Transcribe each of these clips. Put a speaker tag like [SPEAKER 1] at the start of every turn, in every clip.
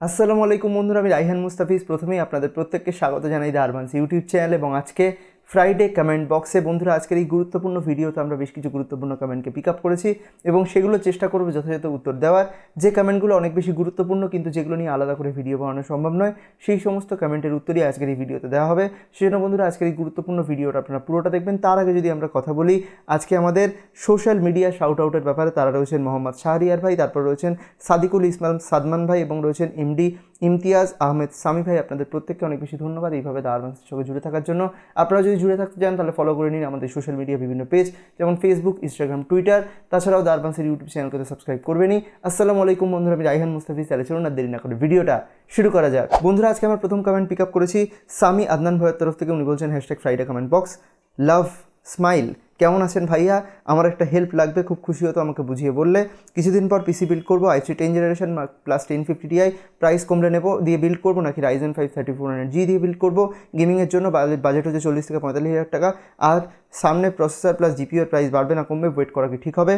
[SPEAKER 1] আসসালামু আলাইকুম বন্ধুরা, আমি রাইহান মুস্তাফিজ। প্রথমেই আপনাদের প্রত্যেককে স্বাগত জানাই দ্য আরবান্স ইউটিউব চ্যানেল। এবং আজকে ফ্রাইডে কমেন্ট বক্সে বন্ধুরা আজকের এই গুরুত্বপূর্ণ ভিডিওতে আমরা বেশ কিছু গুরুত্বপূর্ণ কমেন্টকে পিক আপ করেছি এবং সেগুলো চেষ্টা করবো যথাযথ উত্তর দেওয়ার। যে কমেন্টগুলো অনেক বেশি গুরুত্বপূর্ণ কিন্তু যেগুলো নিয়ে আলাদা করে ভিডিও বানানো সম্ভব নয়, সেই সমস্ত কমেন্টের উত্তরই আজকের এই ভিডিওতে দেওয়া হবে। সেজন্য বন্ধুরা আজকের এই গুরুত্বপূর্ণ ভিডিওটা আপনারা পুরোটা দেখবেন। তার আগে যদি আমরা কথা বলি আজকে আমাদের সোশ্যাল মিডিয়া শাউট আউটের ব্যাপারে, তারা রয়েছেন মোহাম্মদ শাহরিয়ার ভাই, তারপর রয়েছেন সাদিকুল ইসলাম সাদমান ভাই এবং রয়েছেন এমডি ইমতিয়াজ আহমেদ সামি ভাই। আপনাদের প্রত্যেককে অনেক বেশি ধন্যবাদ এইভাবে দ্য আরবান্সের সঙ্গে জুড়ে থাকার জন্য। আপনারা যদি জুড়ে থাকতে চান তাহলে ফলো করে নিন আমাদের সোশ্যাল মিডিয়া বিভিন্ন পেজ, যেমন ফেসবুক, ইনস্টাগ্রাম, টুইটার। তাছাড়াও দ্য আরবান্সের ইউটিউব চ্যানেলকে সাবস্ক্রাইব করবেনই। আসসালামু আলাইকুম বন্ধুরা, আমি রাইহান মুস্তাফিজ। তাহলে চলুন আর দেরি না করে ভিডিওটা শুরু করা যাক। বন্ধুরা আজকে আমার প্রথম কমেন্ট পিক আপ করেছি সামি আদনান ভাইয়ের তরফ থেকে। উনি বলছেন #ফ্রাইডে কমেন্ট বক্স লাভ স্মাইল। কেমন আছেন ভাইয়া? আমার একটা হেল্প লাগবে, খুব খুশি হতো আমাকে বুঝিয়ে বললে। কিছুদিন পর পিসি বিল্ড করবো, i3 10 generation plus 1050 Ti। Price কমলে নেবো দিয়ে বিল্ড করবো নাকি রাইজেন 5 3400G দিয়ে বিল্ড করবো? গেমিংয়ের জন্য বাজেট হচ্ছে 40 থেকে 45,000 টাকা। আর সামনে প্রসেসর প্লাস জিপিওর প্রাইস বাড়বে না কমবে? ওয়েট করা কি ঠিক হবে?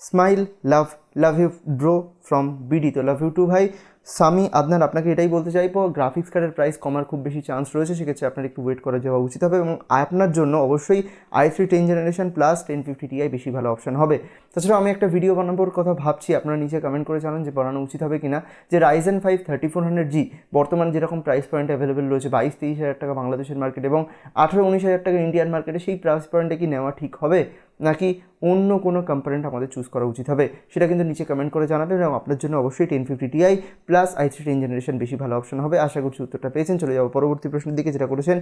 [SPEAKER 1] Smile love love you bro from BD. তো লাভ ইউ টু ভাই। সামি আদনান, আপনাকে এটাই বলতে চাইবো, গ্রাফিক্স কার্ডের প্রাইস কমার খুব বেশি চান্স রয়েছে, সেক্ষেত্রে আপনার একটু ওয়েট করে যাওয়া উচিত হবে। এবং আপনার জন্য অবশ্যই i3 10 জেনারেশন প্লাস 1050 Ti বেশি ভালো অপশন হবে। তাছাড়া আমি একটা ভিডিও বানানোর কথা ভাবছি, আপনারা নিচে কমেন্ট করে জানান যে বানানো উচিত হবে কিনা, যে রাইজেন 5 3400G বর্তমানে যেরকম প্রাইস পয়েন্ট অ্যাভেলেবেল রয়েছে 22-23 হাজার টাকা বাংলাদেশের মার্কেট এবং 18-19 হাজার টাকা ইন্ডিয়ান মার্কেটে, সেই প্রাইস পয়েন্টে কি নেওয়া ঠিক হবে নাকি অন্য কোনো কম্পোনেন্ট আমাদের চুজ করা উচিত হবে, সেটা কিন্তু নিচে কমেন্ট করে জানাবেন। এবং আপনার জন্য অবশ্যই 1050 Ti প্লাস i3 10 জেনারেশন বেশি ভালো অপশন হবে। আশা করছি উত্তরটা পেয়েছেন। চলে যাবো পরবর্তী প্রশ্নের দিকে, যেটা করেছেন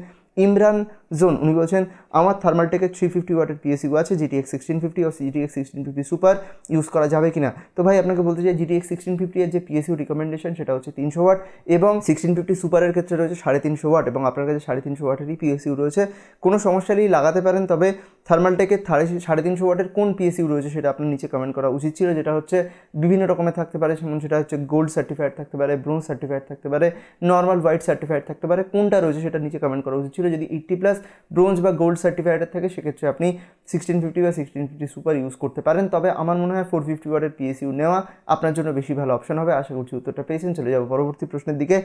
[SPEAKER 1] ইমরান জোন। উনি বলছেন আমার থার্মালটেকের 350 ওয়াটের পিএসইউ আছে, GTX 1650 ও GTX 1650 সুপার ইউজ করা যাবে কিনা? তো ভাই আপনাকে বলতে চাই, GTX 1650 এর যে পিএসইউ রিকমেন্ডেশন সেটা হচ্ছে 300 ওয়াট এবং 1650 সুপারের ক্ষেত্রে রয়েছে 350 ওয়াট এবং আপনার কাছে 350 ওয়াটেরই পিএসইউ রয়েছে। কোনো সমস্যা নেই, লাগাতে পারেন। তবে থার্মালটেকের 350 ওয়াটের কোন পিএসইউ রয়েছে সেটা আপনার নিচে কমেন্ট করা উচিত ছিল, যেটা হচ্ছে বিভিন্ন রকমের থাকতে পারে, যেমন সেটা হচ্ছে গোল্ড সার্টিফাইড থাকতে পারে, ব্রোঞ্জ সার্টিফাইড থাকতে পারে, নর্মাল হোয়াইট সার্টিফাইড থাকতে পারে। কোনটা রয়েছে সেটা নিচে কমেন্ট করা উচিত ছিল। যদি 80+ ব্রোঞ্জ বা গোল্ড সার্টিফাইডের থাকে সেক্ষেত্রে আপনি 1650 বা 1650 সুপার ইউজ করতে পারেন। তবে আমার মনে হয় 450 ওয়াটের পিএসইউ নেওয়া আপনার জন্য বেশি ভালো অপশন হবে। আশা করছি উত্তরটা পেয়েছেন। চলে যাবো পরবর্তী প্রশ্নের দিকে,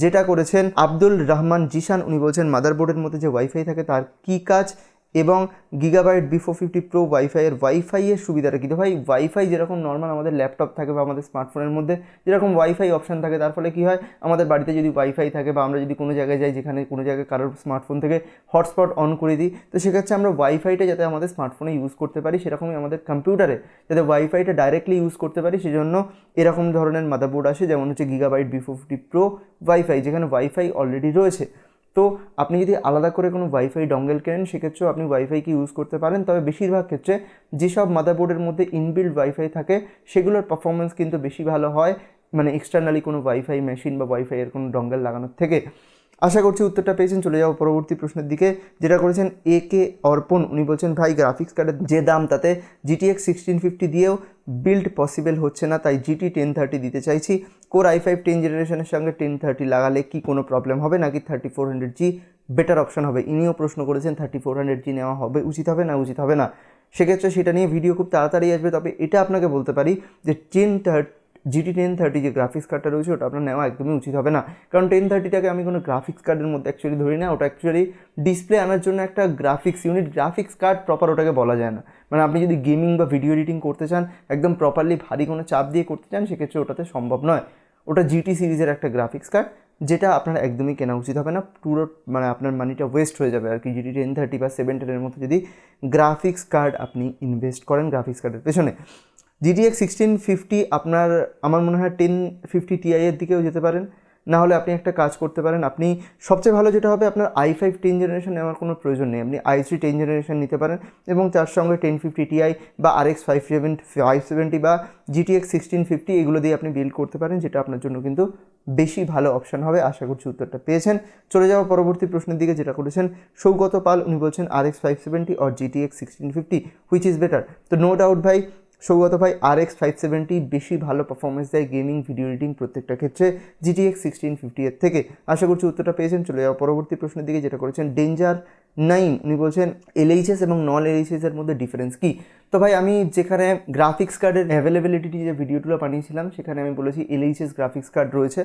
[SPEAKER 1] যেটা করেছেন আব্দুল রহমান জিশান। উনি বলছেন মাদারবোর্ডের মধ্যে যে ওয়াইফাই থাকে তার কী কাজ এবং গিগাবাইট B450 প্রো ওয়াইফাইয়ের সুবিধাটা কী? তো ভাই ওয়াইফাই যেরকম নর্মাল আমাদের ল্যাপটপ থাকে বা আমাদের স্মার্টফোনের মধ্যে যেরকম ওয়াইফাই অপশান থাকে, তার ফলে কী হয়, আমাদের বাড়িতে যদি ওয়াইফাই থাকে বা আমরা যদি কোনো জায়গায় যাই যেখানে কোনো জায়গায় কারোর স্মার্টফোন থেকে হটস্পট অন করে দিই, তো সেক্ষেত্রে আমরা ওয়াইফাইটা যাতে আমাদের স্মার্টফোনে ইউজ করতে পারি, সেরকমই আমাদের কম্পিউটারে যাতে ওয়াইফাইটা ডাইরেক্টলি ইউজ করতে পারি, সেজন্য এরকম ধরনের মাদারবোর্ড আসে, যেমন হচ্ছে গিগাবাইট B450 প্রো ওয়াইফাই, যেখানে ওয়াইফাই অলরেডি রয়েছে। তো আপনি যদি আলাদা করে কোনো ওয়াইফাই ডঙ্গেল কেনেন সেক্ষেত্রেও আপনি ওয়াইফাইকে ইউজ করতে পারেন। তবে বেশিরভাগ ক্ষেত্রে যেসব মাদারবোর্ডের মধ্যে ইনবিল্ড ওয়াইফাই থাকে সেগুলোর পারফরমেন্স কিন্তু বেশি ভালো হয়, মানে এক্সটার্নালি কোনো ওয়াইফাই মেশিন বা ওয়াইফাইয়ের কোনো ডঙ্গেল লাগানোর থেকে। আশা করছি উত্তরটা পেয়েছেন। চলে যাও পরবর্তী প্রশ্নের দিকে, যেটা করেছেন AK অর্পণ। উনি বলছেন ভাই গ্রাফিক্স কার্ডের যে দাম তাতে GTX 1650 দিয়েও বিল্ড পসিবল হচ্ছে না, তাই GT 1030 দিতে চাইছি। কোর i5 10 জেনারেশনের সঙ্গে 1030 লাগালে কি কোনো প্রবলেম হবে নাকি 3400G বেটার অপশন হবে? ইনিও প্রশ্ন করেছেন 3400G নেওয়া হবে উচিত হবে না উচিত হবে না। সেক্ষেত্রে সেটা নিয়ে ভিডিও খুব তাড়াতাড়ি আসবে। তবে এটা আপনাকে বলতে পারি যে GT 1030 যে গ্রাফিক্স কার্ডটা রয়েছে ওটা আপনার নেওয়া একদমই উচিত হবে না, কারণ 1030টাকে আমি কোনো গ্রাফিক্স কার্ডের মধ্যে অ্যাকচুয়ালি ধরি না। ওটা অ্যাকচুয়ালি ডিসপ্লে আনার জন্য একটা graphics unit, graphics card proper ওটাকে বলা যায় না। মানে আপনি যদি গেমিং বা ভিডিও এডিটিং করতে চান, একদম প্রপারলি ভারী কোনো চাপ দিয়ে করতে চান, সেক্ষেত্রে ওটাতে সম্ভব নয়। ওটা GT সিরিজের একটা গ্রাফিক্স কার্ড, যেটা আপনার একদমই কেনা উচিত হবে না। পুরো মানে আপনার মানিটা ওয়েস্ট হয়ে যাবে আর কি, GT 1030 বা 710 মতো যদি গ্রাফিক্স কার্ড আপনি ইনভেস্ট করেন গ্রাফিক্স কার্ডের পেছনে। GTX 1650 আপনার আমার মনে হয় 1050 Ti এর দিকেও যেতে পারেন। না হলে আপনি একটা কাজ করতে পারেন, আপনি সবচেয়ে ভালো যেটা হবে, আপনার i5 10 জেনারেশন নেওয়ার কোনো প্রয়োজন নেই, আপনি i3 10 জেনারেশন নিতে পারেন এবং তার সঙ্গে 1050 Ti বা RX 570 বা GTX 1650 এগুলো দিয়ে আপনি বিল্ড করতে পারেন, যেটা আপনার জন্য কিন্তু বেশি ভালো অপশান হবে। আশা করছি উত্তরটা পেয়েছেন। চলে যাওয়া পরবর্তী প্রশ্নের দিকে, যেটা করেছেন সৌগত পাল। উনি বলছেন RX 570 আর GTX 1650 হুইচ ইজ বেটার? তো নো ডাউট ভাই, সৌগত ভাই RX 570 বেশি ভালো পারফরমেন্স দেয় গেমিং, ভিডিও এডিটিং প্রত্যেকটা ক্ষেত্রে GTX 1650 এর থেকে। আশা করছি উত্তরটা পেয়েছেন। চলে যাওয়া পরবর্তী প্রশ্নের দিকে, যেটা করেছেন ডেঞ্জার 9। উনি বলছেন LHS এবং নন LHS এর মধ্যে ডিফারেন্স কি? তো ভাই আমি যেখানে গ্রাফিক্স কার্ডের অ্যাভেলেবিলিটি যে ভিডিওগুলো বানিয়েছিলাম সেখানে আমি বলেছি LHS গ্রাফিক্স কার্ড রয়েছে।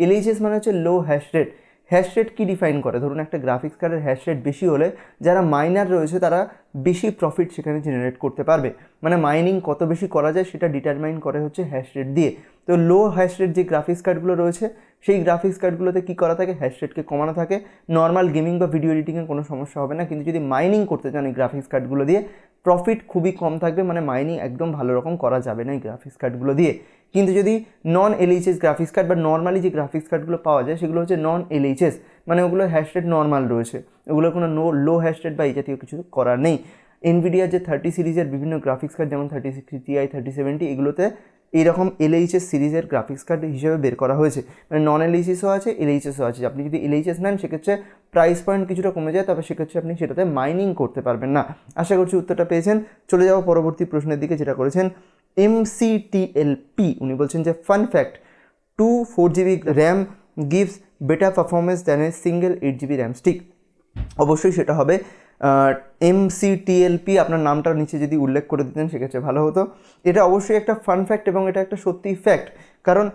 [SPEAKER 1] LHS মানে হচ্ছে লো হ্যাশ রেট। হ্যাশ রেট কী ডিফাইন করে? ধরুন একটা গ্রাফিক্স কার্ডের হ্যাশ রেট বেশি হলে যারা মাইনার রয়েছে তারা বেশি প্রফিট সেখানে জেনারেট করতে পারবে। মানে মাইনিং কত বেশি করা যায় সেটা ডিটারমাইন করে হচ্ছে হ্যাশ রেট দিয়ে। তো লো হ্যাশ রেট যে গ্রাফিক্স কার্ডগুলো রয়েছে সেই গ্রাফিক্স কার্ডগুলোতে কী করা থাকে? হ্যাশ রেটকে কমানো থাকে। নর্মাল গেমিং বা ভিডিও এডিটিংয়ে কোনো সমস্যা হবে না, কিন্তু যদি মাইনিং করতে চান এই গ্রাফিক্স কার্ডগুলো দিয়ে প্রফিট খুবই কম থাকবে, মানে মাইনিং একদম ভালো রকম করা যাবে না এই গ্রাফিক্স কার্ডগুলো দিয়ে। কিন্তু যদি নন LHS গ্রাফিক্স কার্ড বা নর্মালি যে গ্রাফিক্স কার্ডগুলো পাওয়া যায় সেগুলো হচ্ছে নন LHS, মানে ওগুলো হ্যাশ রেট নর্মাল রয়েছে, ওগুলো কোনো লো হ্যাশ রেট বা এই জাতীয় কিছু করার নেই। এনভিডিয়ার যে 30 সিরিজের বিভিন্ন গ্রাফিক্স কার্ড যেমন 3060 Ti, 3070 এগুলোতে এইরকম LHS সিরিজের গ্রাফিক্স কার্ড হিসেবে বের করা হয়েছে। মানে নন LHSও আছে, LHSও আছে। আপনি যদি LHS নেন সেক্ষেত্রে প্রাইস পয়েন্ট কিছুটা কমে যায়, তবে সেক্ষেত্রে আপনি সেটাতে মাইনিং করতে পারবেন না। আশা করছি উত্তরটা পেয়েছেন। চলে যাওয়া পরবর্তী প্রশ্নের দিকে, যেটা করেছেন MCTLP। উনি বলছেন যে fun fact 4GB RAM gives better performance than a single 8GB RAM stick. অবশ্যই সেটা হবে MCTLP। আপনার নামটা নিচে যদি উল্লেখ করে দিতেন সেক্ষেত্রে ভালো হতো। এটা অবশ্যই একটা ফান ফ্যাক্ট এবং এটা একটা সত্যিই ফ্যাক্ট, কারণ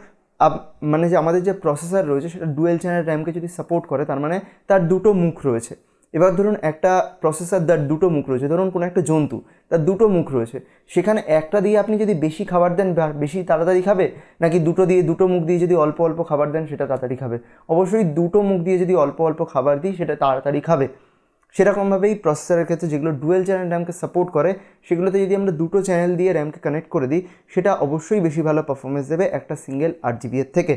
[SPEAKER 1] মানে যে আমাদের যে প্রসেসর রয়েছে সেটা ডুয়েল চ্যানেল র্যামকে যদি সাপোর্ট করে, তার মানে তার দুটো মুখ রয়েছে। এবার ধরুন একটা প্রসেসর তার দুটো মুখ রয়েছে, ধরুন কোনো একটা জন্তু তার দুটো মুখ রয়েছে, সেখানে একটা দিয়ে আপনি যদি বেশি খাবার দেন বেশি তাড়াতাড়ি খাবে, নাকি দুটো মুখ দিয়ে যদি অল্প অল্প খাবার দেন সেটা তাড়াতাড়ি খাবে? অবশ্যই দুটো মুখ দিয়ে যদি অল্প অল্প খাবার দিই সেটা তাড়াতাড়ি খাবে। সেরকমভাবেই প্রসেসরের ক্ষেত্রে যেগুলো ডুয়েল চ্যানেল র্যামকে সাপোর্ট করে সেগুলোতে যদি আমরা দুটো চ্যানেল দিয়ে র্যামকে কানেক্ট করে দিই সেটা অবশ্যই বেশি ভালো পারফরমেন্স দেবে একটা সিঙ্গেল 8GB এর থেকে।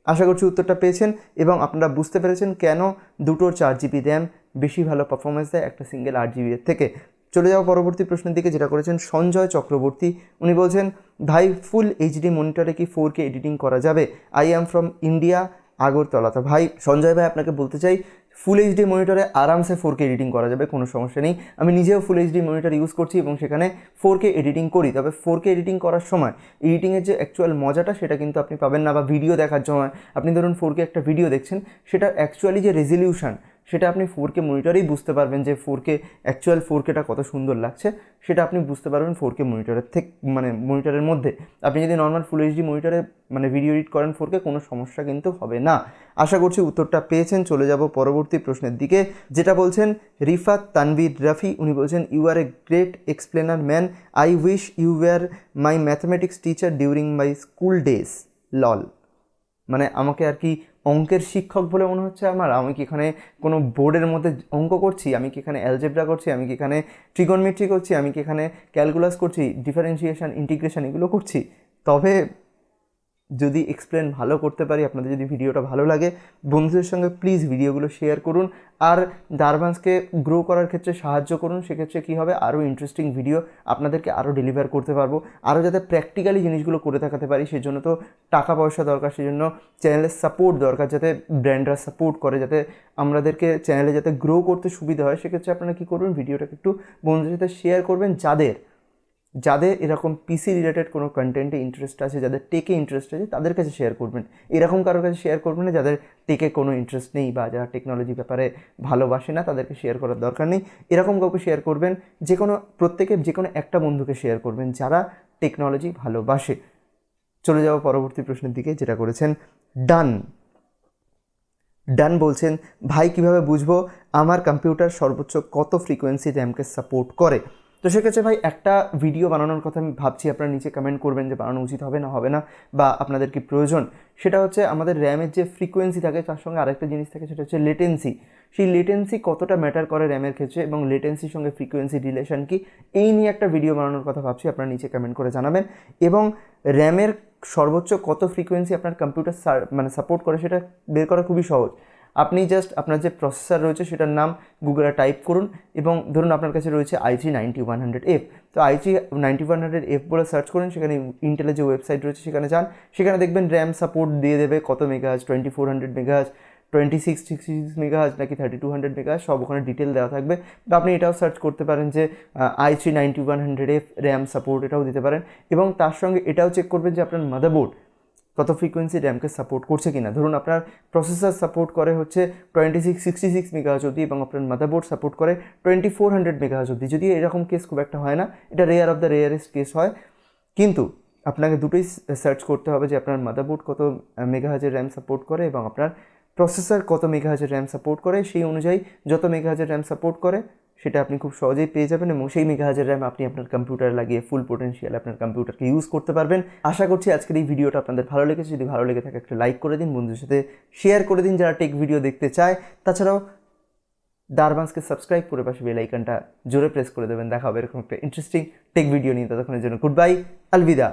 [SPEAKER 1] আশা করছি উত্তরটা পেয়েছেন এবং আপনারা বুঝতে পেরেছেন কেন দুটো 4GB র্যাম বেশি ভালো পারফরমেন্স দেয় একটা সিঙ্গেল 8GB এর থেকে। চলে যাওয়া পরবর্তী প্রশ্নের দিকে, যেটা করেছেন সঞ্জয় চক্রবর্তী। উনি বলছেন ভাই ফুল HD মনিটরে কি 4K এডিটিং করা যাবে? I am from India, Agartala. তো ভাই সঞ্জয় ভাই আপনাকে বলতে চাই ফুল HD মনিটরে আরামসে 4K এডিটিং করা যাবে, কোনো সমস্যা নেই। আমি নিজেও ফুল HD মনিটর ইউজ করছি এবং সেখানে 4K এডিটিং করি। তবে 4K এডিটিং করার সময় এডিটিংয়ের যে অ্যাকচুয়াল মজাটা সেটা কিন্তু আপনি পাবেন না, বা ভিডিও দেখার সময় আপনি ধরুন 4K একটা ভিডিও দেখছেন, সেটা অ্যাকচুয়ালি যে রেজলিউশন সেটা আপনি 4K মনিটরেই বুঝতে পারবেন যে 4K অ্যাকচুয়াল 4Kটা কত সুন্দর লাগছে, সেটা আপনি বুঝতে পারবেন 4K মনিটরের থেকে, মানে মনিটরের মধ্যে। আপনি যদি নর্মাল ফুল HD মনিটরে মানে ভিডিও এডিট করেন 4K, কোনো সমস্যা কিন্তু হবে না। আশা করছি উত্তরটা পেয়েছেন। চলে যাব পরবর্তী প্রশ্নের দিকে, যেটা বলছেন রিফাত তানভীর রাফি। উনি বলছেন you are a great explainer man, I wish you were my mathematics teacher during my school days lol. মানে আমাকে আর কি অঙ্কের শিক্ষক বলে মনে হচ্ছে আমি কি এখানে কোনো বোর্ডের মধ্যে অঙ্ক করছি, আমি কি এখানে অ্যালজেব্রা করছি, আমি কি এখানে ট্রিগোনমেট্রি করছি, আমি কি এখানে ক্যালকুলাস করছি, ডিফারেন্সিয়েশন, ইন্টিগ্রেশন এগুলো করছি? তবে যদি এক্সপ্লেন ভালো করতে পারি, আপনাদের যদি ভিডিওটা ভালো লাগে বন্ধুদের সঙ্গে প্লিজ ভিডিওগুলো শেয়ার করুন আর অ্যাডভান্সকে গ্রো করার ক্ষেত্রে সাহায্য করুন। সেক্ষেত্রে কী হবে, আরও ইন্টারেস্টিং ভিডিও আপনাদেরকে আরও ডেলিভার করতে পারবো, আরও যাতে প্র্যাকটিক্যালি জিনিসগুলো করে দেখাতে পারি। সেজন্য তো টাকা পয়সা দরকার, সেজন্য চ্যানেলের সাপোর্ট দরকার, যাতে ব্র্যান্ডরা সাপোর্ট করে, যাতে আমাদেরকে চ্যানেলে যাতে গ্রো করতে সুবিধা হয়। সেক্ষেত্রে আপনারা কী করবেন, ভিডিওটাকে একটু বন্ধুদের সাথে শেয়ার করবেন। যাদের এরকম পিসি রিলেটেড কোনো কন্টেন্টে ইন্টারেস্ট আছে, যাদের টেকে ইন্টারেস্ট আছে তাদের কাছে শেয়ার করবেন। এরকম কারোর কাছে শেয়ার করবেন না যাদের টেকে কোনো ইন্টারেস্ট নেই বা যারা টেকনোলজি ব্যাপারে ভালোবাসে না, তাদেরকে শেয়ার করার দরকার নেই। এরকম কাউকে শেয়ার করবেন, যে কোনো একটা বন্ধুকে শেয়ার করবেন যারা টেকনোলজি ভালোবাসে। চলে যাওয়া পরবর্তী প্রশ্নের দিকে, যেটা করেছেন ডান বলছেন ভাই কিভাবে বুঝবো আমার কম্পিউটার সর্বোচ্চ কত ফ্রিকোয়েন্সি র্যামকে সাপোর্ট করে? তো সেক্ষেত্রে ভাই একটা ভিডিও বানানোর কথা আমি ভাবছি, আপনারা নিচে কমেন্ট করবেন যে বানানো উচিত হবে না বা আপনাদের কি প্রয়োজন। সেটা হচ্ছে আমাদের র্যামের যে ফ্রিকোয়েন্সি থাকে তার সঙ্গে আরেকটা জিনিস থাকে, সেটা হচ্ছে লেটেন্সি। সেই লেটেন্সি কতটা ম্যাটার করে র্যামের ক্ষেত্রে এবং লেটেন্সির সঙ্গে ফ্রিকোয়েন্সি রিলেশন কি, এই নিয়ে একটা ভিডিও বানানোর কথা ভাবছি। আপনারা নিচে কমেন্ট করে জানাবেন। এবং র্যামের সর্বোচ্চ কত ফ্রিকোয়েন্সি আপনার কম্পিউটার সাপোর্ট করে সেটা বের করা খুবই সহজ। আপনি জাস্ট আপনার যে প্রসেসর রয়েছে সেটার নাম গুগলে টাইপ করুন এবং ধরুন আপনার কাছে রয়েছে i3 9100F। তো i3 9100F বলে সার্চ করুন, সেখানে ইন্টেলের যে ওয়েবসাইট রয়েছে সেখানে যান, সেখানে দেখবেন র্যাম সাপোর্ট দিয়ে দেবে কত মেগাহার্জ, 2400 মেগাহার্জ, 2666 মেগাহার্জ নাকি 3200 মেগাহার্জ, সব ওখানে ডিটেল দেওয়া থাকবে। বা আপনি এটাও সার্চ করতে পারেন যে i3-9100F র্যাম সাপোর্ট, এটাও দিতে পারেন। এবং তার সঙ্গে এটাও চেক করবেন যে আপনার মাদারবোর্ড কত ফ্রিকোয়েন্সি র্যামকে সাপোর্ট করছে কিনা। ধরুন আপনার প্রসেসর সাপোর্ট করে হচ্ছে 2666 মেগাহার্জ অবধি এবং আপনার মাদারবোর্ড সাপোর্ট করে 2400 মেগাহার্জ অবধি। যদি এরকম কেস খুব একটা হয় না, এটা rare of the rarest case হয়, কিন্তু আপনাকে দুটোই সার্চ করতে হবে যে আপনার মাদারবোর্ড কত মেগাহার্জের র্যাম সাপোর্ট করে এবং আপনার প্রসেসর কত মেগাহার্জের র্যাম সাপোর্ট করে। সেই অনুযায়ী যত মেগাহার্জের র্যাম সাপোর্ট করে সেটা আপনি খুব সহজেই পেয়ে যাবেন এবং সেই মেগাহার্জের র্যাম আপনি আপনার কম্পিউটারে লাগিয়ে ফুল পোটেনশিয়াল আপনার কম্পিউটারকে ইউজ করতে পারবেন। আশা করছি আজকের এই ভিডিওটা আপনাদের ভালো লেগেছে। যদি ভালো লেগে থাকে একটা লাইক করে দিন, বন্ধুদের সাথে শেয়ার করে দিন যারা টেক ভিডিও দেখতে চায়। তাছাড়াও দারবান্সকে সাবস্ক্রাইব করে পাশে বেল আইকনটা জোরে প্রেস করে দেবেন। দেখা হবে এরকম একটা ইন্টারেস্টিং টেক ভিডিও নিয়ে। ততক্ষণের জন্য গুড বাই, আলবিদা।